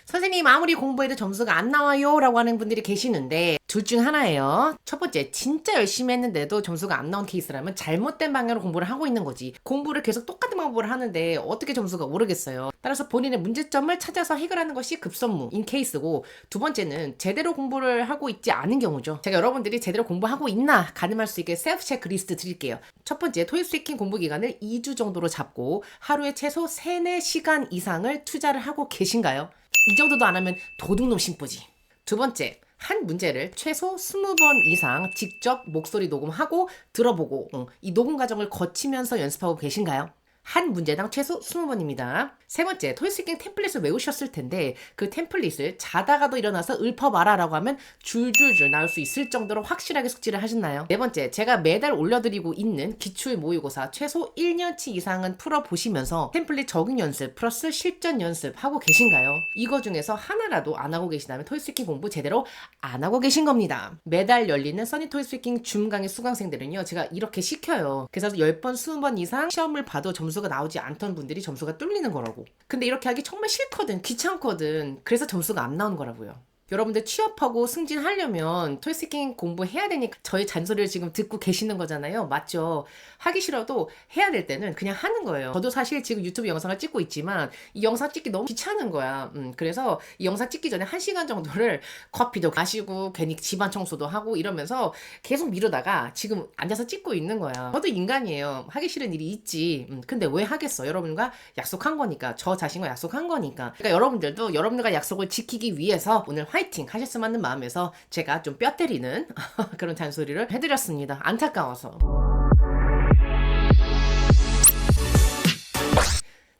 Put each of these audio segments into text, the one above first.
선생님 아무리 공부해도 점수가 안 나와요 라고 하는 분들이 계시는데 둘 중 하나예요. 첫 번째, 진짜 열심히 했는데도 점수가 안 나온 케이스라면 잘못된 방향으로 공부를 하고 있는 거지. 공부를 계속 똑같은 방법으로 하는데 어떻게 점수가 오르겠어요. 따라서 본인의 문제점을 찾아서 해결하는 것이 급선무인 케이스고, 두 번째는 제대로 공부를 하고 있지 않은 경우죠. 제가 여러분들이 제대로 공부하고 있나 가늠할 수 있게 셀프 체크리스트 드릴게요. 첫 번째, 토익 스피킹 공부 기간을 2주 정도로 잡고 하루에 최소 3, 4시간 이상을 투자를 하고 계신가요? 이 정도도 안 하면 도둑놈 심보지. 두 번째, 한 문제를 최소 20번 이상 직접 목소리 녹음하고 들어보고 이 녹음 과정을 거치면서 연습하고 계신가요? 한 문제당 최소 20번입니다. 세 번째, 토익 스피킹 템플릿을 외우셨을 텐데 그 템플릿을 자다가도 일어나서 읊어봐라 라고 하면 줄줄줄 나올 수 있을 정도로 확실하게 숙지를 하셨나요? 네 번째, 제가 매달 올려드리고 있는 기출 모의고사 최소 1년치 이상은 풀어보시면서 템플릿 적응 연습 플러스 실전 연습 하고 계신가요? 이거 중에서 하나라도 안 하고 계시다면 토익 스피킹 공부 제대로 안 하고 계신 겁니다. 매달 열리는 써니 토익 스피킹 줌 강의 수강생들은요, 제가 이렇게 시켜요. 그래서 10번, 20번 이상 시험을 봐도 점수가 나오지 않던 분들이 점수가 뚫리는 거라고. 근데 이렇게 하기 정말 싫거든, 귀찮거든. 그래서 점수가 안 나오는 거라고요. 여러분들 취업하고 승진하려면 토익 스피킹 공부해야 되니까 저희 잔소리를 지금 듣고 계시는 거잖아요. 맞죠? 하기 싫어도 해야 될 때는 그냥 하는 거예요. 저도 사실 지금 유튜브 영상을 찍고 있지만 이 영상 찍기 너무 귀찮은 거야. 그래서 이 영상 찍기 전에 1시간 정도를 커피도 마시고 괜히 집안 청소도 하고 이러면서 계속 미루다가 지금 앉아서 찍고 있는 거야. 저도 인간이에요. 하기 싫은 일이 있지. 근데 왜 하겠어? 여러분과 약속한 거니까. 저 자신과 약속한 거니까. 그러니까 여러분들도 여러분들과 약속을 지키기 위해서 오늘 화이팅 하셨으면 하는 마음에서 제가 좀 뼈 때리는 그런 잔소리를 해드렸습니다. 안타까워서.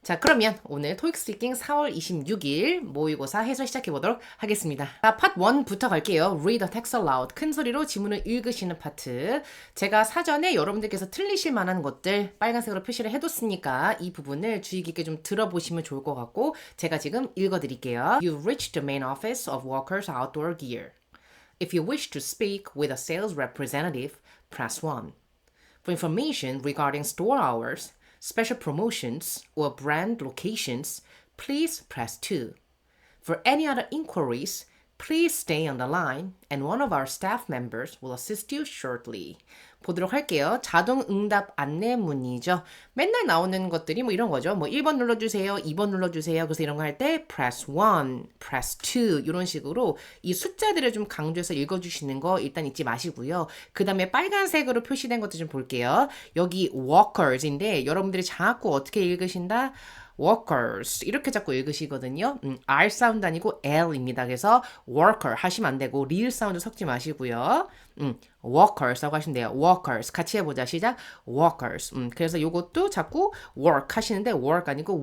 자, 그러면 오늘 토익 스피킹 4월 26일 모의고사 해설 시작해보도록 하겠습니다. 자, 파트 1부터 갈게요. Read the text aloud. 큰 소리로 지문을 읽으시는 파트. 제가 사전에 여러분들께서 틀리실 만한 것들 빨간색으로 표시를 해뒀으니까 이 부분을 주의 깊게 좀 들어보시면 좋을 것 같고, 제가 지금 읽어드릴게요. You've reached the main office of Walker's Outdoor Gear. If you wish to speak with a sales representative, press 1. For information regarding store hours, special promotions, or brand locations, please press 2. For any other inquiries, please stay on the line and one of our staff members will assist you shortly. 보도록 할게요. 자동 응답 안내문이죠. 맨날 나오는 것들이 뭐 이런 거죠. 뭐 1번 눌러주세요, 2번 눌러주세요. 그래서 이런 거 할 때 press 1, press 2 이런 식으로 이 숫자들을 좀 강조해서 읽어주시는 거 일단 잊지 마시고요. 그 다음에 빨간색으로 표시된 것도 좀 볼게요. 여기 walkers인데 여러분들이 자꾸 어떻게 읽으신다? workers 이렇게 자꾸 읽으시거든요. R 사운드 아니고 L입니다. 그래서 worker 하시면 안 되고 리을 사운드 섞지 마시고요. workers라고 하시면 돼요. workers 같이 해보자. 시작. workers. 그래서 요것도 자꾸 work 하시는데 work 아니고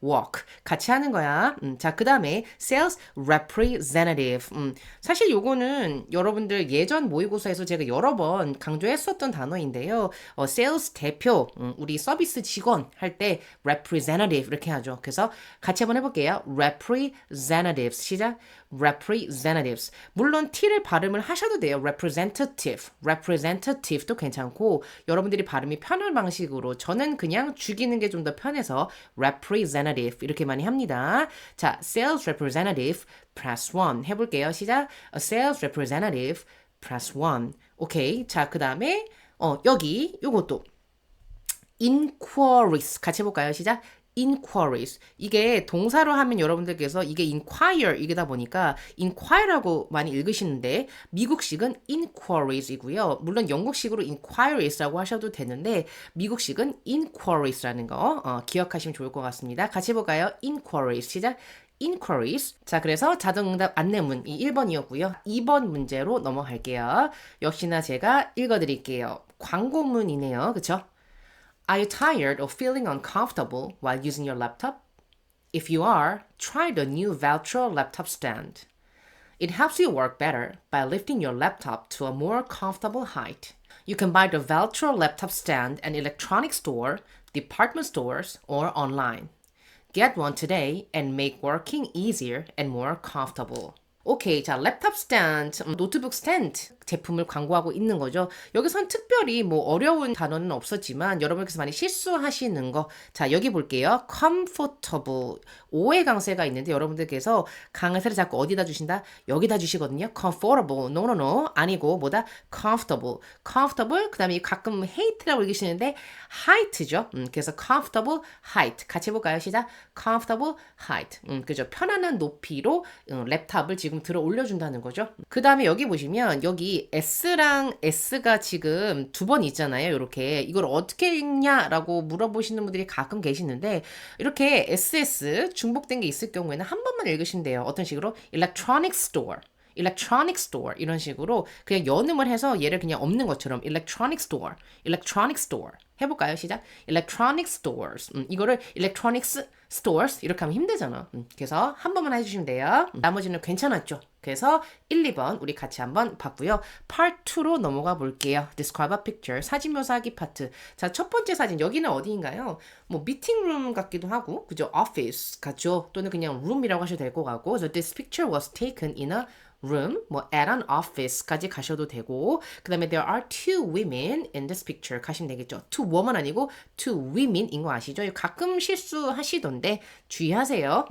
walk 같이 하는 거야. 자, 그 다음에 sales representative. 사실 요거는 여러분들 예전 모의고사에서 제가 여러 번 강조했었던 단어인데요. sales 대표, 우리 서비스 직원 할 때 representative 이렇게 하죠. 그래서 같이 한번 해볼게요. representatives. 시작. representatives. 물론 T를 발음을 하셔도 돼요. representative도 괜찮고, 여러분들이 발음이 편할 방식으로 저는 그냥 죽이는 게 좀 더 편해서 representative 이렇게 많이 합니다. 자, sales representative press 1 해볼게요. 시작. A sales representative press 1. 오케이. 자, 그 다음에 여기 요것도 inquiries 같이 해볼까요? 시작. inquiries. 이게 동사로 하면 여러분들께서 이게 inquire 이게다 보니까 inquire라고 많이 읽으시는데 미국식은 inquiries이고요. 물론 영국식으로 inquiries라고 하셔도 되는데 미국식은 inquiries라는 거 기억하시면 좋을 것 같습니다. 같이 해볼까요? inquiries. 시작. inquiries. 자, 그래서 자동응답 안내문 이 1번이었고요. 2번 문제로 넘어갈게요. 역시나 제가 읽어드릴게요. 광고문이네요. 그쵸? Are you tired of feeling uncomfortable while using your laptop? If you are, try the new Valtra laptop stand. It helps you work better by lifting your laptop to a more comfortable height. You can buy the Valtra laptop stand at electronics store, department stores, or online. Get one today and make working easier and more comfortable. 오케이, 자, 랩탑 스탠드, 노트북 스탠드 제품을 광고하고 있는 거죠. 여기선 특별히 뭐 어려운 단어는 없었지만 여러분께서 많이 실수하시는 거. 자, 여기 볼게요. comfortable. 오해 강세가 있는데 여러분들께서 강세를 자꾸 어디다 주신다? 여기다 주시거든요. comfortable. no, no, no. 아니고 뭐다? comfortable. comfortable. 그 다음에 가끔 hate라고 읽으시는데 height죠. 그래서 comfortable height. 같이 해볼까요? 시작. comfortable height. 그죠. 편안한 높이로 랩탑을 지금 들어 올려준다는 거죠. 그 다음에 여기 보시면 여기 S랑 S가 지금 두 번 있잖아요. 이렇게 이걸 어떻게 읽냐라고 물어보시는 분들이 가끔 계시는데 이렇게 SS 중복된 게 있을 경우에는 한 번만 읽으시면 돼요. 어떤 식으로? electronic store. electronic store 이런 식으로 그냥 연음을 해서 얘를 그냥 없는 것처럼 electronic store, electronic store 해볼까요? 시작. electronic stores. 이거를 electronics stores 이렇게 하면 힘들잖아. 그래서 한 번만 해주시면 돼요. 나머지는 괜찮았죠? 그래서 1, 2번 우리 같이 한번 봤고요. Part 2로 넘어가 볼게요. Describe a picture. 사진 묘사하기 파트. 자, 첫 번째 사진. 여기는 어디인가요? 뭐 미팅룸 같기도 하고 그죠? Office 같죠? 또는 그냥 room이라고 하셔도 될 것 같고 So this picture was taken in a room, 뭐 at an office까지 가셔도 되고 그 다음에 there are two women in this picture 가시면 되겠죠. two woman 아니고 two women인 거 아시죠? 가끔 실수하시던데 주의하세요.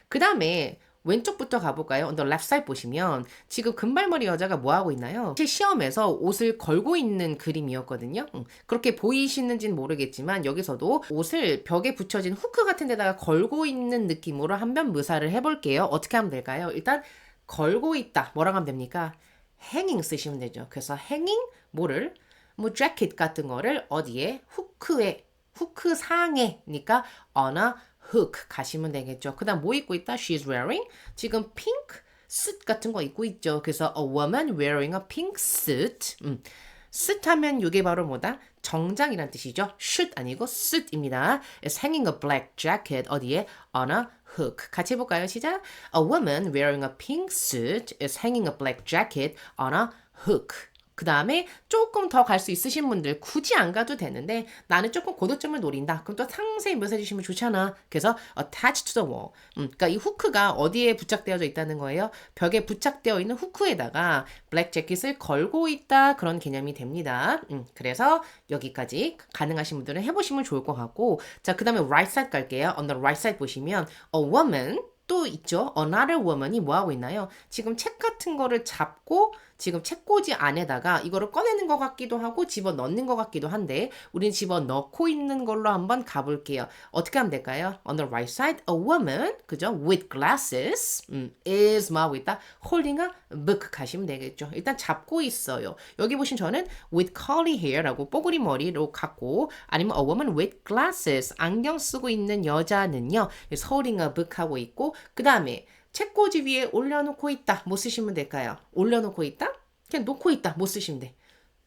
그 다음에 왼쪽부터 가볼까요? On the left side 보시면 지금 금발머리 여자가 뭐 하고 있나요? 사실 시험에서 옷을 걸고 있는 그림이었거든요. 그렇게 보이시는지는 모르겠지만 여기서도 옷을 벽에 붙여진 후크 같은 데다가 걸고 있는 느낌으로 한번 묘사를 해볼게요. 어떻게 하면 될까요? 일단 걸고 있다. 뭐라고 하면 됩니까? hanging 쓰시면 되죠. 그래서 hanging 뭐를? 뭐 재킷 같은 거를 어디에? 후크에, 후크 상에니까 on a hook 가시면 되겠죠. 그 다음 뭐 입고 있다? She's wearing 지금 pink suit 같은 거 입고 있죠. 그래서 a woman wearing a pink suit. suit 하면 이게 바로 뭐다? 정장이란 뜻이죠. shoot 아니고 suit입니다. Is hanging a black jacket 어디에? on a hook. 같이 해볼까요? 시작. A woman wearing a pink suit is hanging a black jacket on a hook. 그 다음에 조금 더 갈 수 있으신 분들 굳이 안 가도 되는데 나는 조금 고득점을 노린다. 그럼 또 상세히 묘사해 주시면 좋잖아. 그래서 attached to the wall. 그러니까 이 후크가 어디에 부착되어져 있다는 거예요? 벽에 부착되어 있는 후크에다가 블랙 재킷을 걸고 있다. 그런 개념이 됩니다. 그래서 여기까지 가능하신 분들은 해보시면 좋을 것 같고 자, 그 다음에 right side 갈게요. On the right side 보시면 a woman 또 있죠. Another woman이 뭐 하고 있나요? 지금 책 같은 거를 잡고 지금 책꽂이 안에다가 이거를 꺼내는 것 같기도 하고 집어 넣는 것 같기도 한데 우린 집어 넣고 있는 걸로 한번 가볼게요. 어떻게 하면 될까요? On the right side, a woman, 그죠? With glasses is 뭐 하고 있다? Holding a book 가시면 되겠죠. 일단 잡고 있어요. 여기 보시면 저는 with curly hair라고 뽀글이 머리로 갖고 아니면 a woman with glasses 안경 쓰고 있는 여자는요. is holding a book 하고 있고 그 다음에 책꽂이 위에 올려놓고 있다. 뭐 쓰시면 될까요? 올려놓고 있다? 그냥 놓고 있다. 뭐 쓰시면 돼?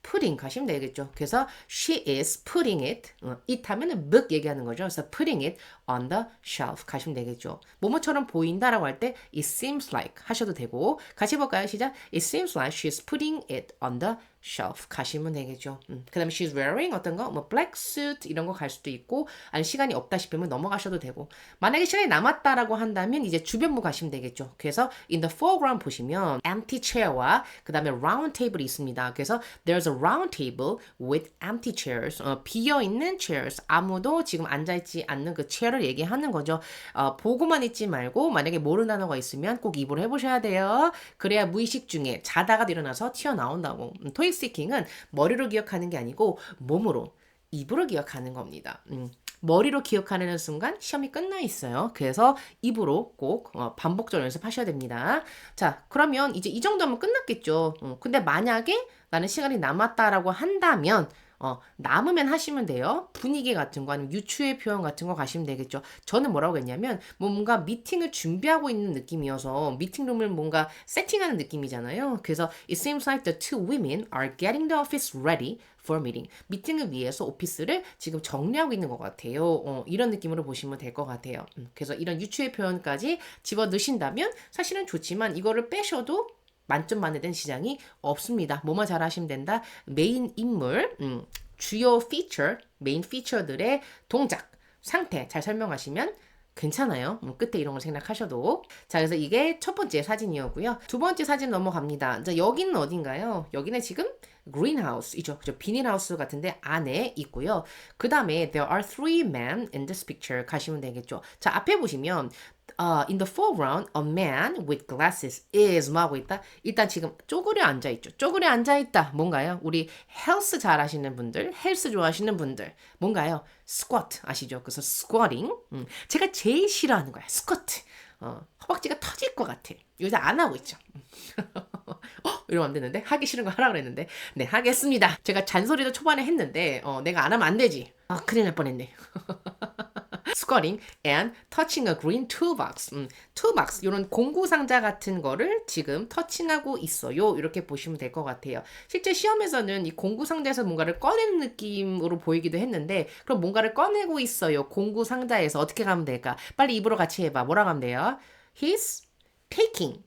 putting 가시면 되겠죠. 그래서 she is putting it. it 하면은 book 얘기하는 거죠. 그래서 putting it on the shelf 가시면 되겠죠. 뭐뭐처럼 보인다라고 할 때 it seems like 하셔도 되고 같이 해볼까요? 시작. It seems like she's putting it on the shelf 가시면 되겠죠. 그 다음에 she's wearing 어떤 거? 뭐 black suit 이런 거 갈 수도 있고 아니 시간이 없다 싶으면 넘어가셔도 되고 만약에 시간이 남았다라고 한다면 이제 주변부 가시면 되겠죠. 그래서 in the foreground 보시면 empty chair와 그 다음에 round table이 있습니다. 그래서 there's a round table with empty chairs 비어있는 chairs 아무도 지금 앉아있지 않는 그 chair를 얘기하는 거죠. 보고만 있지 말고 만약에 모르는 단어가 있으면 꼭 입으로 해보셔야 돼요. 그래야 무의식 중에 자다가 일어나서 튀어나온다고. 토익 스피킹은 머리로 기억하는 게 아니고 몸으로 입으로 기억하는 겁니다. 머리로 기억하는 순간 시험이 끝나 있어요. 그래서 입으로 꼭 반복적으로 연습하셔야 됩니다. 자, 그러면 이제 이 정도면 끝났겠죠. 근데 만약에 나는 시간이 남았다라고 한다면 남으면 하시면 돼요. 분위기 같은 거 아니면 유추의 표현 같은 거 가시면 되겠죠. 저는 뭐라고 했냐면 뭔가 미팅을 준비하고 있는 느낌이어서 미팅룸을 뭔가 세팅하는 느낌이잖아요. 그래서 it seems like the two women are getting the office ready for meeting. 미팅을 위해서 오피스를 지금 정리하고 있는 것 같아요. 이런 느낌으로 보시면 될 것 같아요. 그래서 이런 유추의 표현까지 집어 넣으신다면 사실은 좋지만 이거를 빼셔도 만점 만에 된 시장이 없습니다. 뭐만 잘하시면 된다. 메인 인물, 주요 피처, 메인 피처들의 동작, 상태 잘 설명하시면 괜찮아요. 끝에 이런 걸 생략하셔도. 자, 그래서 이게 첫 번째 사진이었고요. 두 번째 사진 넘어갑니다. 자, 여기는 어딘가요? 여기는 지금 greenhouse이죠. 그죠? 비닐하우스 같은데 안에 있고요. 그 다음에 there are three men in this picture 가시면 되겠죠. 자, 앞에 보시면 in the foreground, a man with glasses is 뭐 하고 있다? 일단 지금 쪼그려 앉아있죠. 쪼그려 앉아있다. 뭔가요? 우리 헬스 잘 하시는 분들, 헬스 좋아하시는 분들. 뭔가요? 스쿼트 아시죠? 그래서 스쿼팅. 제가 제일 싫어하는 거야. 스쿼트. 허벅지가 터질 것 같아. 요새 안 하고 있죠. 이러면 안 되는데? 하기 싫은 거 하라고 그랬는데. 네, 하겠습니다. 제가 잔소리도 초반에 했는데, 내가 안 하면 안 되지. 큰일 날 뻔했네. squatting and touching a green toolbox. toolbox 이런 공구 상자 같은 거를 지금 터칭하고 있어요. 이렇게 보시면 될 것 같아요. 실제 시험에서는 이 공구 상자에서 뭔가를 꺼내는 느낌으로 보이기도 했는데 그럼 뭔가를 꺼내고 있어요. 공구 상자에서 어떻게 가면 될까? 빨리 입으로 같이 해봐. 뭐라고 하면 돼요? He's taking.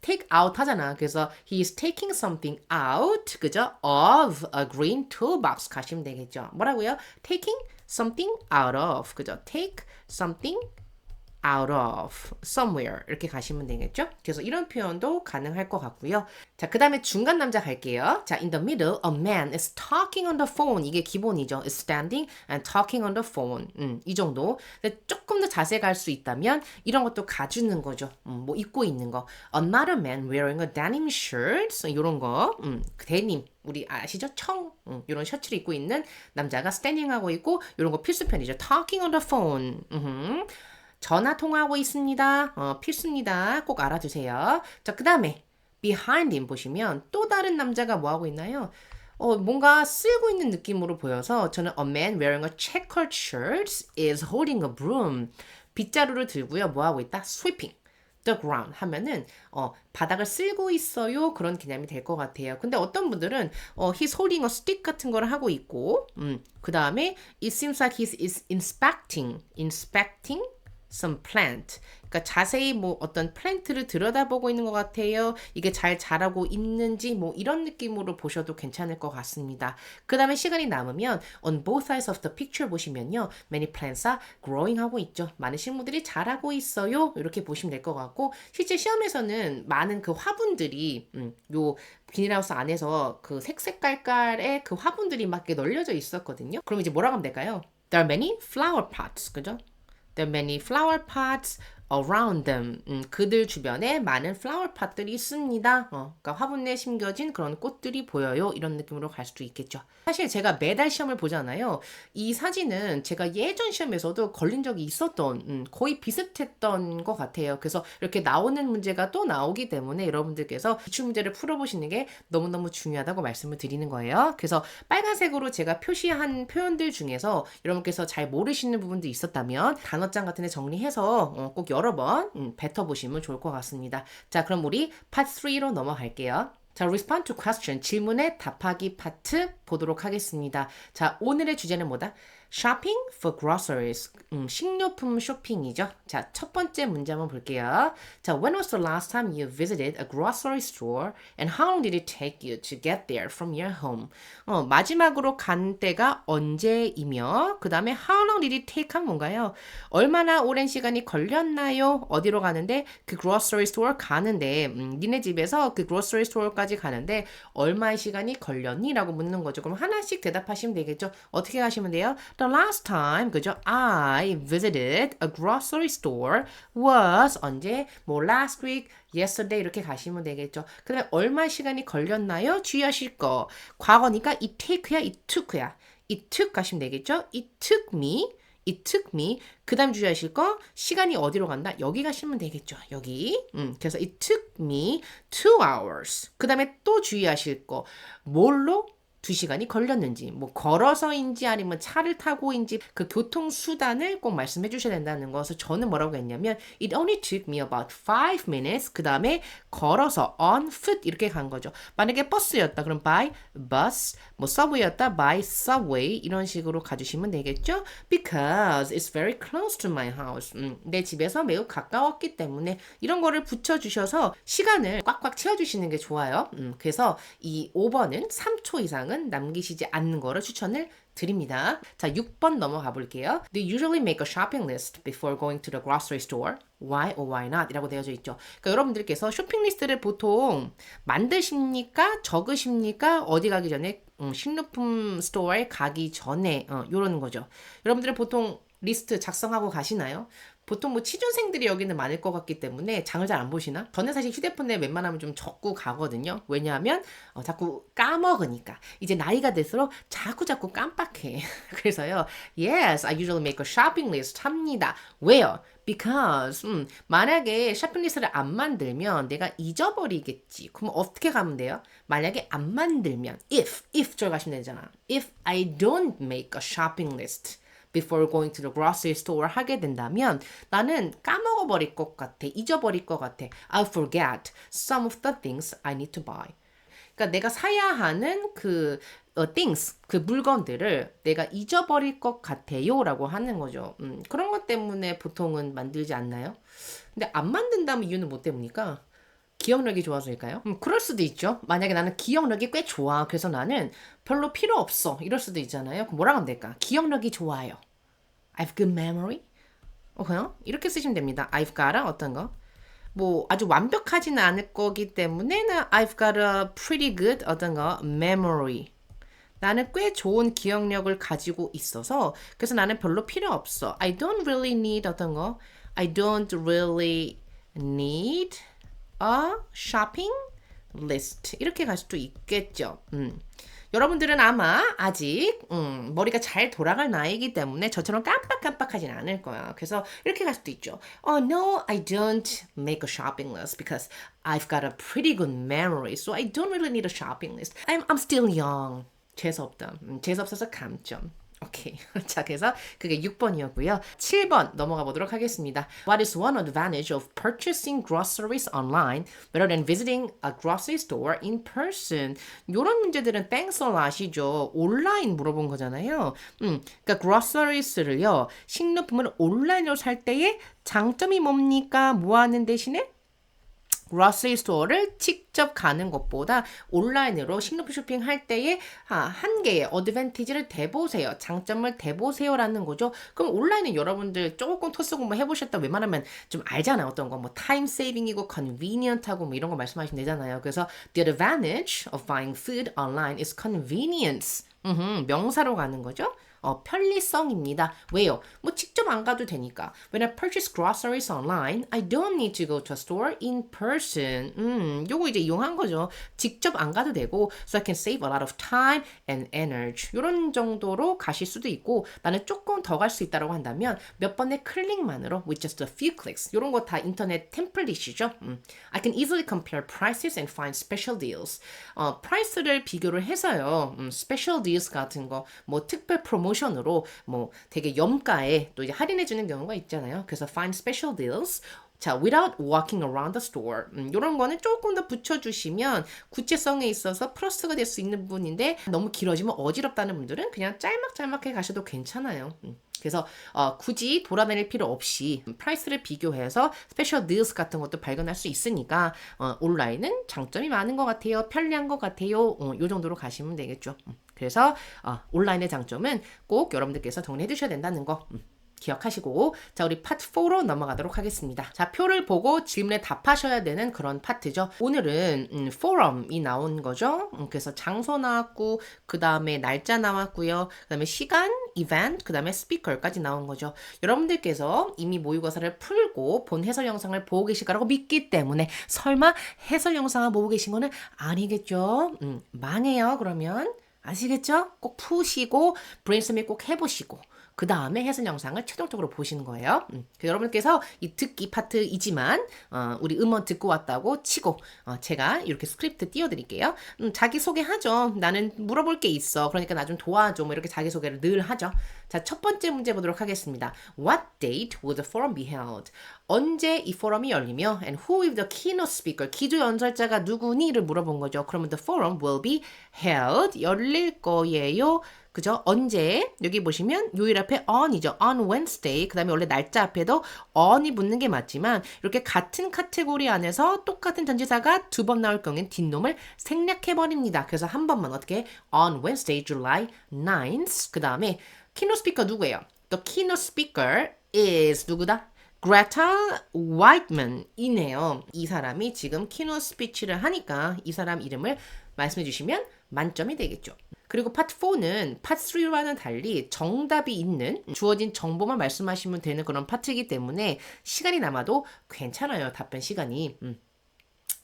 take out 하잖아. 그래서 he's taking something out, 그죠? of a green toolbox 가시면 되겠죠. 뭐라고요? taking something out of, 그죠? take something out of somewhere 이렇게 가시면 되겠죠? 그래서 이런 표현도 가능할 것 같고요. 자, 그 다음에 중간 남자 갈게요. 자, in the middle, a man is talking on the phone. 이게 기본이죠. is standing and talking on the phone. 이 정도. 근데 조금 더 자세히 갈 수 있다면 이런 것도 가주는 거죠. 뭐 입고 있는 거. Another man wearing a denim shirt. 이런 거. 데님. 우리 아시죠? 청. 이런 셔츠를 입고 있는 남자가 스탠딩하고 있고 이런 거 필수편이죠. talking on the phone. 전화 통화하고 있습니다. 필수입니다. 꼭 알아두세요. 자, 그 다음에 behind him 보시면 또 다른 남자가 뭐 하고 있나요? 뭔가 쓸고 있는 느낌으로 보여서 저는 a man wearing a checkered shirt is holding a broom. 빗자루를 들고요. 뭐 하고 있다? sweeping the ground 하면은 바닥을 쓸고 있어요. 그런 개념이 될 것 같아요. 근데 어떤 분들은 he's holding a stick 같은 걸 하고 있고 그 다음에 it seems like he's inspecting some plant. 그러니까 자세히 뭐 어떤 플랜트를 들여다보고 있는 것 같아요. 이게 잘 자라고 있는지 뭐 이런 느낌으로 보셔도 괜찮을 것 같습니다. 그 다음에 시간이 남으면 on both sides of the picture 보시면요. many plants are growing 하고 있죠. 많은 식물들이 자라고 있어요. 이렇게 보시면 될 것 같고 실제 시험에서는 많은 그 화분들이 요 비닐하우스 안에서 그 색색깔깔의 그 화분들이 막 이렇게 널려져 있었거든요. 그럼 이제 뭐라고 하면 될까요? There are many flower pots. 그죠? There are many flower pots around them. 그들 주변에 많은 flower pot들이 있습니다. 그러니까 화분에 심겨진 그런 꽃들이 보여요. 이런 느낌으로 갈 수도 있겠죠. 사실 제가 매달 시험을 보잖아요. 이 사진은 제가 예전 시험에서도 걸린 적이 있었던 거의 비슷했던 것 같아요. 그래서 이렇게 나오는 문제가 또 나오기 때문에 여러분들께서 기출 문제를 풀어보시는 게 너무너무 중요하다고 말씀을 드리는 거예요. 그래서 빨간색으로 제가 표시한 표현들 중에서 여러분께서 잘 모르시는 부분도 있었다면 단어장 같은 데 정리해서 꼭 여러 번 뱉어보시면 좋을 것 같습니다. 자, 그럼 우리 파트 3로 넘어갈게요. 자, respond to question, 질문에 답하기 파트 보도록 하겠습니다. 자, 오늘의 주제는 뭐다? Shopping for groceries. 식료품 쇼핑이죠. 자, 첫 번째 문제 한번 볼게요. 자, when was the last time you visited a grocery store and how long did it take you to get there from your home? 마지막으로 간 때가 언제이며 그 다음에 how long did it take 하면 뭔가요? 얼마나 오랜 시간이 걸렸나요? 어디로 가는데? 그 grocery store 가는데 니네 집에서 그 grocery store까지 가는데 얼마의 시간이 걸렸니? 라고 묻는 거죠. 그럼 하나씩 대답하시면 되겠죠. 어떻게 하시면 돼요? The last time, 그죠? I visited a grocery store was 언제? 뭐 last week, yesterday 이렇게 가시면 되겠죠. 그 다음에 얼마 시간이 걸렸나요? 주의하실 거. 과거니까 it take야, it took야. it took 가시면 되겠죠? It took me. 그 다음 주의하실 거, 시간이 어디로 간다? 여기 가시면 되겠죠. 여기. 그래서 it took me 2 hours. 그 다음에 또 주의하실 거, 뭘로? 2시간이 걸렸는지, 뭐 걸어서인지 아니면 차를 타고인지 그 교통수단을 꼭 말씀해 주셔야 된다는 거여서 저는 뭐라고 했냐면 It only took me about 5 minutes. 그 다음에 걸어서 on foot 이렇게 간 거죠. 만약에 버스였다 그럼 by bus, 뭐 subway였다 by subway 이런 식으로 가주시면 되겠죠. Because it's very close to my house. 내 집에서 매우 가까웠기 때문에 이런 거를 붙여주셔서 시간을 꽉꽉 채워주시는 게 좋아요. 그래서 이 5번은 3초 이상은 생각은 남기시지 않는 거를 추천을 드립니다. 자, 6번 넘어가 볼게요. Do you usually make a shopping list before going to the grocery store? Why or why not? 이라고 되어져 있죠. 그러니까 여러분들께서 쇼핑 리스트를 보통 만드십니까? 적으십니까? 어디 가기 전에 식료품 스토어에 가기 전에 요러는 거죠. 여러분들은 보통 리스트 작성하고 가시나요? 보통 뭐 취준생들이 여기는 많을 것 같기 때문에 장을 잘 안 보시나? 저는 사실 휴대폰에 웬만하면 좀 적고 가거든요. 왜냐하면 자꾸 까먹으니까. 이제 나이가 들수록 자꾸 깜빡해. 그래서요. Yes, I usually make a shopping list 합니다. 왜요? Because 만약에 쇼핑 리스트를 안 만들면 내가 잊어버리겠지. 그럼 어떻게 가면 돼요? 만약에 안 만들면 if 절 가시면 되잖아. If I don't make a shopping list before going to the grocery store 하게 된다면 나는 까먹어버릴 것 같아. 잊어버릴 것 같아. I'll forget some of the things I need to buy. 그러니까 내가 사야 하는 그 things, 그 물건들을 내가 잊어버릴 것 같아요 라고 하는 거죠. 그런 것 때문에 보통은 만들지 않나요? 근데 안 만든다면 이유는 뭐 때문일까? 기억력이 좋아서일까요? 그럴 수도 있죠. 만약에 나는 기억력이 꽤 좋아. 그래서 나는 별로 필요 없어. 이럴 수도 있잖아요. 그럼 뭐라고 하면 될까? 기억력이 좋아요. I've good memory. 그냥 이렇게 쓰시면 됩니다. I've got a 어떤 거? 뭐 아주 완벽하지는 않을 거기 때문에 I've got a pretty good 어떤 거 memory. 나는 꽤 좋은 기억력을 가지고 있어서 그래서 나는 별로 필요 없어. I don't really need 어떤 거? I don't really need a shopping list. 이렇게 갈 수도 있겠죠. 여러분들은 아마 아직 머리가 잘 돌아갈 나이이기 때문에 저처럼 깜빡깜빡하진 않을 거야. 그래서 이렇게 갈 수도 있죠. Oh no, I don't make a shopping list because I've got a pretty good memory, so I don't really need a shopping list. I'm still young. 재수없다. 재수없어서 감점. 오케이. 자, 그래서 그게 6번이었고요. 7번 넘어가 보도록 하겠습니다. What is one advantage of purchasing groceries online rather than visiting a grocery store in person? 이런 문제들은 땡썰 아시죠? 온라인 물어본 거잖아요. 그러니까 groceries를요. 식료품을 온라인으로 살 때의 장점이 뭡니까? 뭐 하는 대신에? grocery store를 직접 가는 것보다 온라인으로 식료품 쇼핑할 때의 한 개의 어드밴티지를 대보세요. 장점을 대보세요라는 거죠. 그럼 온라인은 여러분들 조금 토스 공부 해보셨다 웬만하면 좀 알잖아요. 어떤 거 뭐 타임 세이빙이고 convenient하고 뭐 이런 거 말씀하시면 되잖아요. 그래서 the advantage of buying food online is convenience. 명사로 가는 거죠. 편리성입니다. 왜요? 뭐 직접 안 가도 되니까. When I purchase groceries online, I don't need to go to a store in person. 요거 이제 이용한 거죠. 직접 안 가도 되고, so I can save a lot of time and energy. 이런 정도로 가실 수도 있고, 나는 조금 더 갈 수 있다고 한다면 몇 번의 클릭만으로 with just a few clicks. 이런 거 다 인터넷 템플릿이죠. I can easily compare prices and find special deals. 프라이스를 비교를 해서요. special deals 같은 거, 뭐 특별 프로모션 으로 뭐 되게 염가에 또 이제 할인해 주는 경우가 있잖아요. 그래서 find special deals. 자, without walking around the store. 이런 거는 조금 더 붙여주시면 구체성에 있어서 플러스가 될 수 있는 부분인데 너무 길어지면 어지럽다는 분들은 그냥 짤막짤막하게 가셔도 괜찮아요. 그래서 굳이 돌아다닐 필요 없이 프라이스를 비교해서 스페셜 딜스 같은 것도 발견할 수 있으니까 온라인은 장점이 많은 것 같아요. 편리한 것 같아요. 요 정도로 가시면 되겠죠. 그래서 온라인의 장점은 꼭 여러분들께서 정리해 두셔야 된다는 거 기억하시고 자 우리 파트 4로 넘어가도록 하겠습니다. 자 표를 보고 질문에 답하셔야 되는 그런 파트죠. 오늘은 포럼이 나온 거죠. 그래서 장소 나왔고 그 다음에 날짜 나왔고요. 그 다음에 시간, 이벤트, 그 다음에 스피커까지 나온 거죠. 여러분들께서 이미 모의고사를 풀고 본 해설 영상을 보고 계실 거라고 믿기 때문에 설마 해설 영상을 보고 계신 거는 아니겠죠. 망해요. 그러면 아시겠죠? 꼭 푸시고 브레인스토밍 꼭 해보시고 그 다음에 해설 영상을 최종적으로 보시는 거예요. 여러분께서 이 듣기 파트이지만 우리 음원 듣고 왔다고 치고 제가 이렇게 스크립트 띄워드릴게요. 자기소개하죠. 나는 물어볼 게 있어. 그러니까 나 좀 도와줘. 뭐 이렇게 자기소개를 늘 하죠. 자, 첫 번째 문제 보도록 하겠습니다. What date will the forum be held? 언제 이 포럼이 열리며 and who is the keynote speaker? 기조 연설자가 누구니를 물어본 거죠. 그러면 the forum will be held. 열릴 거예요. 그죠? 언제? 여기 보시면 요일 앞에 on이죠. on Wednesday. 그 다음에 원래 날짜 앞에도 on이 붙는 게 맞지만 이렇게 같은 카테고리 안에서 똑같은 전치사가 두 번 나올 경우엔 뒷놈을 생략해버립니다. 그래서 한 번만 어떻게 on Wednesday, July 9th. 그 다음에 keynote speaker 누구예요? The keynote speaker is 누구다? Greta Whiteman이네요. 이 사람이 지금 키노 스피치를 하니까 이 사람 이름을 말씀해 주시면 만점이 되겠죠. 그리고 파트 4는 파트 3와는 달리 정답이 있는 주어진 정보만 말씀하시면 되는 그런 파트이기 때문에 시간이 남아도 괜찮아요. 답변 시간이.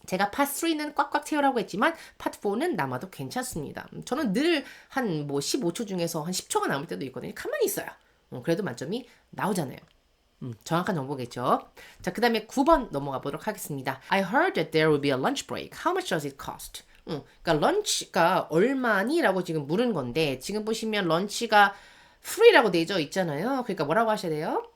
제가 파트 3는 꽉꽉 채우라고 했지만 파트 4는 남아도 괜찮습니다. 저는 늘 한 뭐 15초 중에서 한 10초가 남을 때도 있거든요. 가만히 있어요. 그래도 만점이 나오잖아요. 정확한 정보겠죠. 자, 그 다음에 9번 넘어가 보도록 하겠습니다. I heard that there will be a lunch break. How much does it cost? 그러니까 런치가 얼마니? 라고 지금 물은 건데 지금 보시면 런치가 free라고 되어 있잖아요. 그러니까 뭐라고 하셔야 돼요?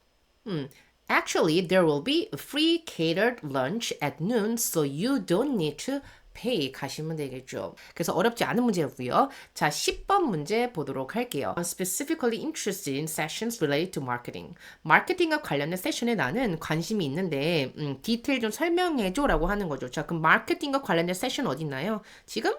Actually, there will be a free catered lunch at noon, so you don't need to pay 가시면 되겠죠. 그래서 어렵지 않은 문제였고요. 자, 10번 문제 보도록 할게요. I'm specifically interested in sessions related to marketing. 마케팅과 관련된 세션에 나는 관심이 있는데 디테일 좀 설명해줘 라고 하는 거죠. 자, 그럼 마케팅과 관련된 세션 어디 있나요? 지금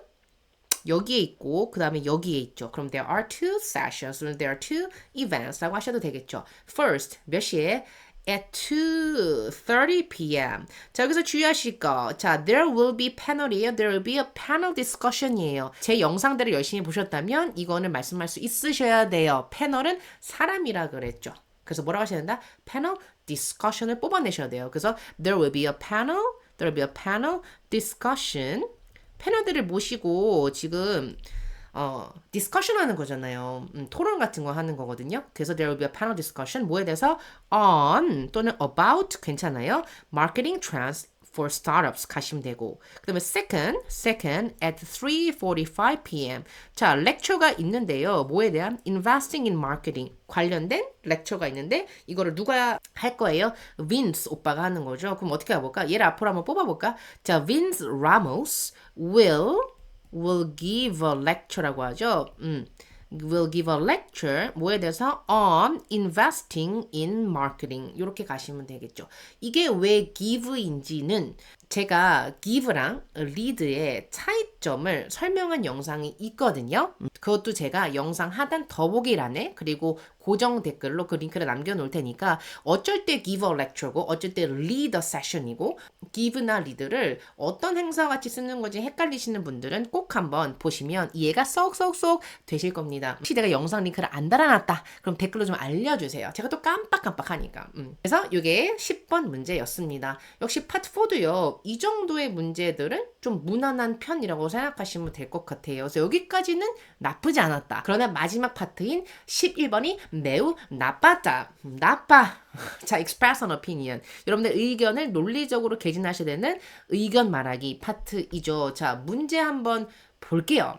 여기에 있고 그 다음에 여기에 있죠. 그럼 there are two sessions, there are two events 라고 하셔도 되겠죠. First, 몇 시에? At 2:30 p.m. 자, 여기서 주의하실 거. 자, there will be panel이에요. There will be a panel discussion이에요. 제 영상들을 열심히 보셨다면 이거는 말씀할 수 있으셔야 돼요. 패널은 사람이라 그랬죠. 그래서 뭐라고 하셔야 된다? panel discussion을 뽑아내셔야 돼요. 그래서 there will be a panel, there will be a panel discussion. 패널들을 모시고 지금 디스커션 하는 거잖아요. 토론 같은 거 하는 거거든요. 그래서 there will be a panel discussion. 뭐에 대해서 on 또는 about 괜찮아요. Marketing trends for startups 가시면 되고. 그 다음에 second at 3:45 p.m. 자, 렉처가 있는데요. 뭐에 대한? Investing in marketing 관련된 렉처가 있는데 이거를 누가 할 거예요? Vince 오빠가 하는 거죠. 그럼 어떻게 해볼까? 얘를 앞으로 한번 뽑아볼까? 자, Vince Ramos will give a lecture라고 하죠. will give a lecture 뭐에 대해서 on investing in marketing 이렇게 가시면 되겠죠. 이게 왜 give인지는 제가 give랑 lead의 차이점을 설명한 영상이 있거든요. 그것도 제가 영상 하단 더보기란에 그리고 고정 댓글로 그 링크를 남겨놓을 테니까 어쩔 때 give a lecture고 어쩔 때 lead a session이고 give나 lead를 어떤 행사와 같이 쓰는 건지 헷갈리시는 분들은 꼭 한번 보시면 이해가 쏙쏙쏙 되실 겁니다. 혹시 내가 영상 링크를 안 달아놨다 그럼 댓글로 좀 알려주세요. 제가 또 깜빡깜빡하니까. 그래서 이게 10번 문제였습니다. 역시 파트 4도요. 이 정도의 문제들은 좀 무난한 편이라고 생각하시면 될 것 같아요. 그래서 여기까지는 나쁘지 않았다. 그러나 마지막 파트인 11번이 매우 나빴다. 나빠. 자, express an opinion. 여러분들 의견을 논리적으로 개진하셔야 되는 의견 말하기 파트이죠. 자, 문제 한번 볼게요.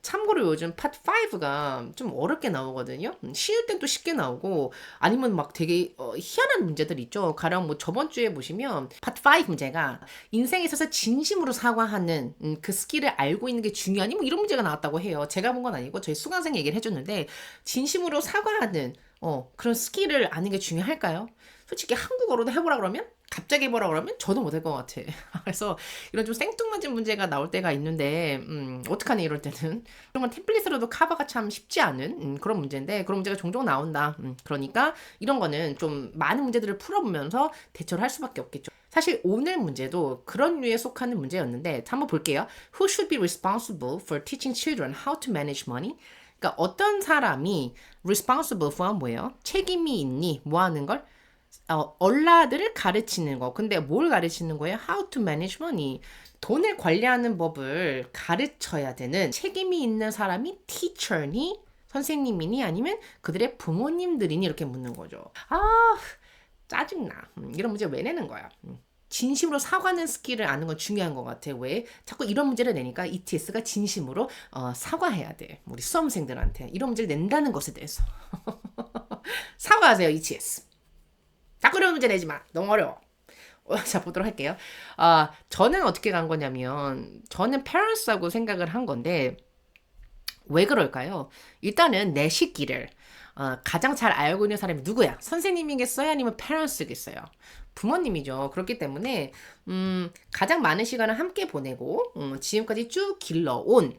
참고로 요즘 파트 5가 좀 어렵게 나오거든요. 쉬울 땐 또 쉽게 나오고 아니면 막 되게 희한한 문제들 있죠. 가령 뭐 저번 주에 보시면 파트 5 문제가 인생에 있어서 진심으로 사과하는 그 스킬을 알고 있는 게 중요하니 뭐 이런 문제가 나왔다고 해요. 제가 본 건 아니고 저희 수강생 얘기를 해줬는데 진심으로 사과하는 그런 스킬을 아는 게 중요할까요? 솔직히 한국어로도 해보라 그러면 갑자기 해보라 그러면 저도 못할 것 같아. 그래서 이런 좀 생뚱맞은 문제가 나올 때가 있는데 어떡하니 이럴 때는 그런 건 템플릿으로도 커버가 참 쉽지 않은 그런 문제인데 그런 문제가 종종 나온다. 그러니까 이런 거는 좀 많은 문제들을 풀어보면서 대처를 할 수밖에 없겠죠. 사실 오늘 문제도 그런 류에 속하는 문제였는데 한번 볼게요. Who should be responsible for teaching children how to manage money? 그러니까 어떤 사람이 responsible for 뭐예요? 책임이 있니? 뭐 하는 걸? 얼라들을 가르치는 거. 근데 뭘 가르치는 거예요? How to manage money. 돈을 관리하는 법을 가르쳐야 되는 책임이 있는 사람이 teacher니? 선생님이니? 아니면 그들의 부모님들이니? 이렇게 묻는 거죠. 짜증나. 이런 문제 왜 내는 거야? 진심으로 사과하는 스킬을 아는 건 중요한 것 같아. 왜? 자꾸 이런 문제를 내니까 ETS가 진심으로 사과해야 돼. 우리 수험생들한테. 이런 문제를 낸다는 것에 대해서. 사과하세요, ETS. 자꾸 이런 문제 내지 마. 너무 어려워. 자, 보도록 할게요. 저는 어떻게 간 거냐면 저는 parents하고 생각을 한 건데 왜 그럴까요? 일단은 내 식기를 가장 잘 알고 있는 사람이 누구야? 선생님이겠어요? 아니면 parents겠어요? 부모님이죠. 그렇기 때문에 가장 많은 시간을 함께 보내고 지금까지 쭉 길러온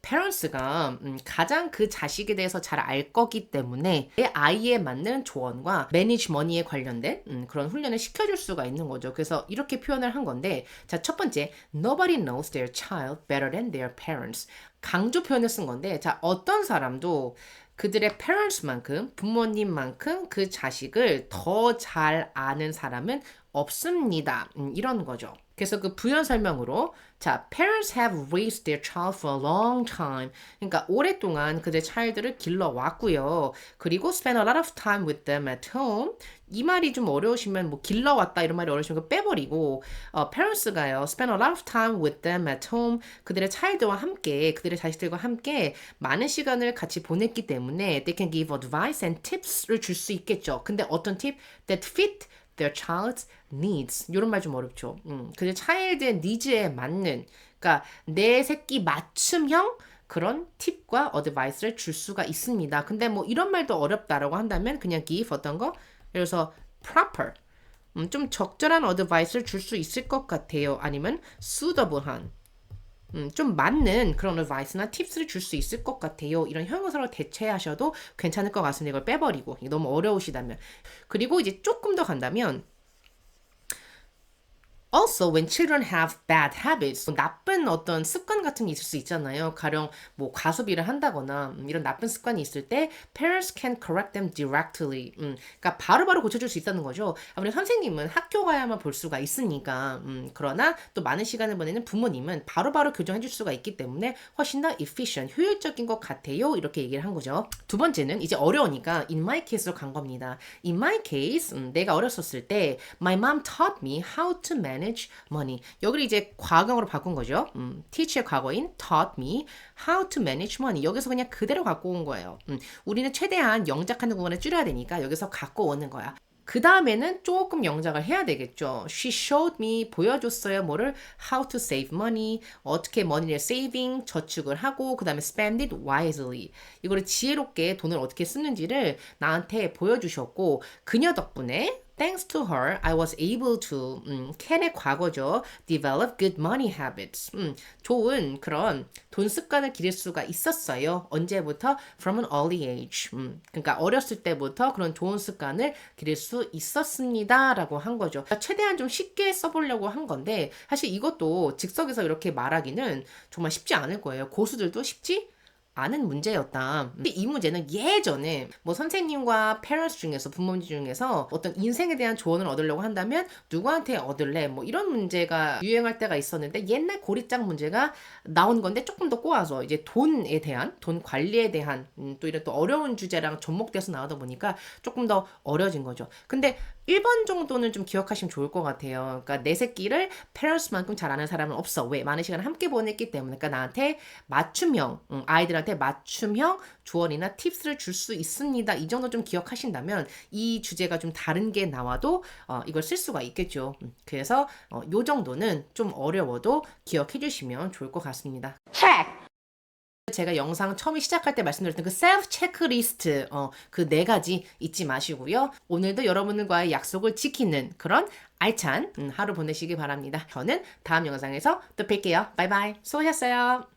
parents가 가장 그 자식에 대해서 잘 알 거기 때문에 내 아이에 맞는 조언과 manage money에 관련된 그런 훈련을 시켜줄 수가 있는 거죠. 그래서 이렇게 표현을 한 건데, 자, 첫 번째, nobody knows their child better than their parents. 강조 표현을 쓴 건데, 자, 어떤 사람도 그들의 parents만큼, 부모님만큼 그 자식을 더 잘 아는 사람은 없습니다. 이런 거죠. 그래서 그 부연 설명으로, 자, parents have raised their child for a long time. 그러니까 오랫동안 그들의 child를 길러왔고요. 그리고 spend a lot of time with them at home. 이 말이 좀 어려우시면 뭐 길러왔다 이런 말이 어려우시면 그거 빼버리고 parents가요. spend a lot of time with them at home. 그들의 child와 함께, 그들의 자식들과 함께 많은 시간을 같이 보냈기 때문에 they can give advice and tips를 줄 수 있겠죠. 근데 어떤 팁? That fit their child's needs. 이런 말 좀 어렵죠. 그들 child의 needs에 맞는, 그러니까 내 새끼 맞춤형 그런 팁과 어드바이스를 줄 수가 있습니다. 근데 뭐 이런 말도 어렵다라고 한다면 그냥 give 어떤 거? 그래서 proper. 좀 적절한 어드바이스를 줄 수 있을 것 같아요. 아니면 suitable한. 좀 맞는 그런 어드바이스나 팁스를 줄 수 있을 것 같아요. 이런 형용사로 대체하셔도 괜찮을 것 같습니다. 이걸 빼버리고. 이게 너무 어려우시다면. 그리고 이제 조금 더 간다면 Also, when children have bad habits, 나쁜 어떤 습관 같은 게 있을 수 있잖아요. 가령 뭐 과소비를 한다거나 이런 나쁜 습관이 있을 때 parents can correct them directly. 그러니까 바로바로 고쳐줄 수 있다는 거죠. 아무래도 선생님은 학교 가야만 볼 수가 있으니까. 그러나 또 많은 시간을 보내는 부모님은 바로바로 교정해줄 수가 있기 때문에 훨씬 더 efficient, 효율적인 것 같아요. 이렇게 얘기를 한 거죠. 두 번째는 이제 어려우니까 in my case로 간 겁니다. In my case, 내가 어렸었을 때 my mom taught me how to manage money. 여기를 이제 과거형으로 바꾼 거죠. teach의 과거인 taught me how to manage money. 여기서 그냥 그대로 갖고 온 거예요. 우리는 최대한 영작하는 부분을 줄여야 되니까 여기서 갖고 오는 거야. 그 다음에는 조금 영작을 해야 되겠죠. She showed me, 보여줬어요. 뭐를? How to save money. 어떻게 money를 saving, 저축을 하고 그 다음에 spend it wisely. 이거를 지혜롭게 돈을 어떻게 쓰는지를 나한테 보여주셨고 그녀 덕분에 Thanks to her, I was able to, can의 과거죠. Develop good money habits. 좋은 그런 돈 습관을 기를 수가 있었어요. 언제부터? From an early age. 그러니까 어렸을 때부터 그런 좋은 습관을 기를 수 있었습니다. 라고 한 거죠. 그러니까 최대한 좀 쉽게 써보려고 한 건데 사실 이것도 즉석에서 이렇게 말하기는 정말 쉽지 않을 거예요. 고수들도 쉽지 아는 문제였다. 이 문제는 예전에 뭐 선생님과 parents 중에서 부모님 중에서 어떤 인생에 대한 조언을 얻으려고 한다면 누구한테 얻을래? 뭐 이런 문제가 유행할 때가 있었는데 옛날 고리짝 문제가 나온 건데 조금 더 꼬아서 이제 돈에 대한 돈 관리에 대한 또 이런 또 어려운 주제랑 접목돼서 나오다 보니까 조금 더 어려진 거죠. 근데 1번 정도는 좀 기억하시면 좋을 것 같아요. 그러니까 내 새끼를 parents만큼 잘 아는 사람은 없어. 왜? 많은 시간을 함께 보냈기 때문에. 그러니까 나한테 맞춤형, 아이들한테 맞춤형 조언이나 팁스를 줄 수 있습니다. 이 정도 좀 기억하신다면 이 주제가 좀 다른 게 나와도 이걸 쓸 수가 있겠죠. 그래서 이 정도는 좀 어려워도 기억해 주시면 좋을 것 같습니다. 제가 영상 처음에 시작할 때 말씀드렸던 그 셀프 체크리스트 그 4가지 잊지 마시고요. 오늘도 여러분들과의 약속을 지키는 그런 알찬 하루 보내시기 바랍니다. 저는 다음 영상에서 또 뵐게요. 바이바이. 수고하셨어요.